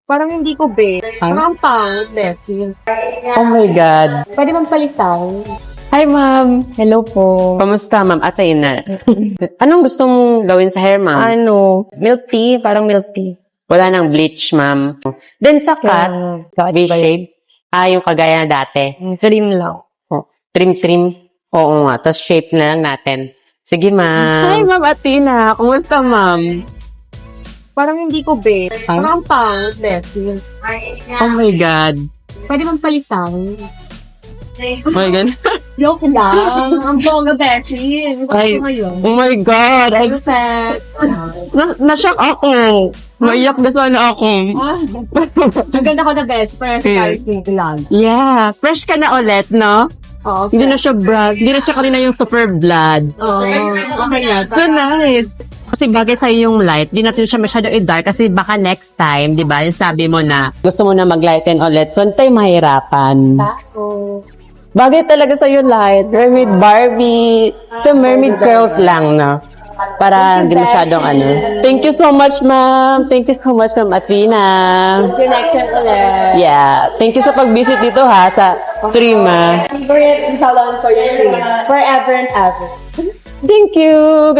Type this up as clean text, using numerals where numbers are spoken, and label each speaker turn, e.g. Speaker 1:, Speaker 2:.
Speaker 1: Parang hindi ko, be. Parang pang, Becky.
Speaker 2: Oh my God.
Speaker 1: Pwede bang palitan?
Speaker 2: Hi, ma'am.
Speaker 1: Hello po.
Speaker 2: Kamusta, ma'am? Atay na. Anong gusto mong gawin sa hair, ma'am?
Speaker 1: Ano? Milk tea? Parang milk tea.
Speaker 2: Wala nang bleach, ma'am. Then sa cut, V-shape. Yung kagaya dati.
Speaker 1: Trim lang.
Speaker 2: Oh, trim. Oo nga. Tapos shape na lang natin. Sige, ma'am.
Speaker 1: Hi,
Speaker 2: Ma'am Athena. Kumusta, ma'am?
Speaker 1: Parang hindi ko, be. Parang pang, Becky.
Speaker 2: Oh my God.
Speaker 1: Pwede bang palitan?
Speaker 2: Oh my God.
Speaker 1: Joke lang. Ang bongga, Becky. Ano ba
Speaker 2: Ay.
Speaker 1: ito ngayon?
Speaker 2: Oh my God.
Speaker 1: Respect.
Speaker 2: Na-shock ako. Maiyak na sana ako.
Speaker 1: Ang ganda ko na best. Fresh quality lang.
Speaker 2: Yeah. Fresh ka na ulit, no?
Speaker 1: Oo.
Speaker 2: Hindi na siya brag. Hindi na siya kanina yung super blood.
Speaker 1: Oo. Okay na.
Speaker 2: So nice. Kasi bagay sa'yo yung light, di natin siya masyadong i-dark kasi baka next time, di ba, yung sabi mo na gusto mo na mag-lighten ulit, so tayo mahirapan.
Speaker 1: Tako.
Speaker 2: Bagay talaga sa'yo light. Mermaid Barbie. The mermaid curls lang, no? Para hindi masyadong ano. Thank you so much, ma'am. Thank you so much, ma'am Athena.
Speaker 1: Connection ulit.
Speaker 2: Yeah. Thank you sa pag-visit dito, ha, sa Trima.
Speaker 1: Favorite salon for you. Forever and ever.
Speaker 2: Thank you.